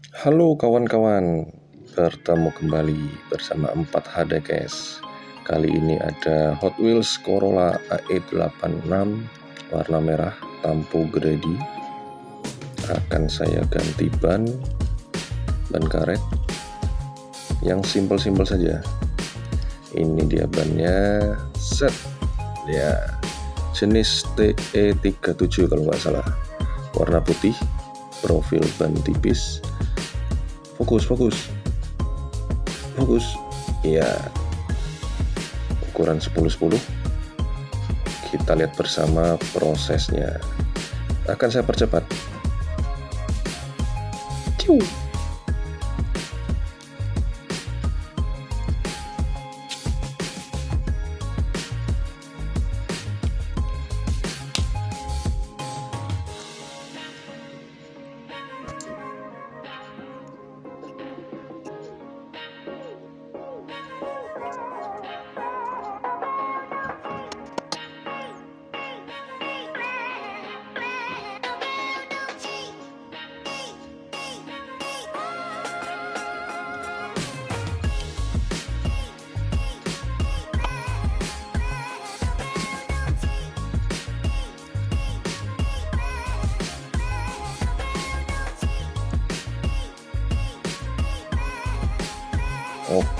Halo kawan-kawan, bertemu kembali bersama 4HD guys. Kali ini ada Hot Wheels Corolla AE86 warna merah tampo gredi. Akan saya ganti ban karet yang simpel-simpel saja. Ini dia bannya, set ya, jenis TE37 kalau nggak salah, warna putih, profil ban tipis. Fokus ya, ukuran 10-10. Kita lihat bersama prosesnya. Akan saya percepat. Ciu.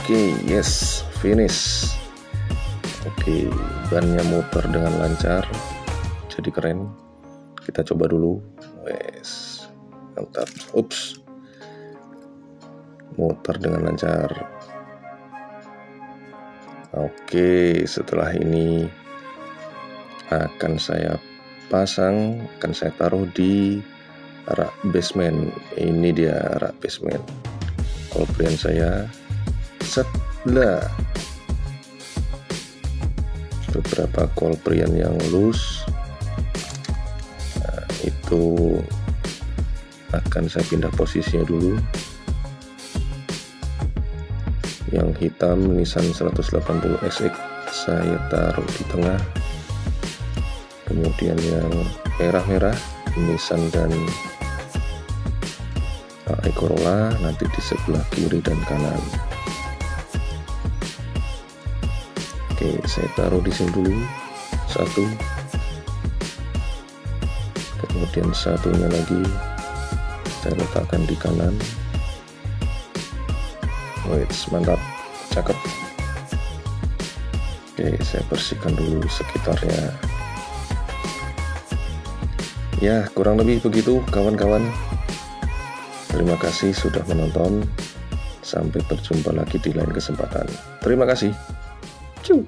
Oke, yes, finish. Oke, bannya muter dengan lancar, jadi keren. Kita coba dulu. Wes, mantap. Ups, muter dengan lancar. Oke, setelah ini akan saya pasang, akan saya taruh di rak basement. Ini dia rak basement. Kolprian saya. Setelah beberapa kolprian yang loose, nah, itu akan saya pindah posisinya dulu. Yang hitam Nissan 180 SX saya taruh di tengah, kemudian yang merah-merah Nissan dan AE Corolla nanti di sebelah kiri dan kanan. Oke, saya taruh di sini dulu satu, kemudian satunya lagi saya letakkan di kanan. Wait, mantap, cakep. Oke, saya bersihkan dulu sekitarnya. Ya, kurang lebih begitu kawan-kawan. Terima kasih sudah menonton. Sampai berjumpa lagi di lain kesempatan. Terima kasih. Ciu.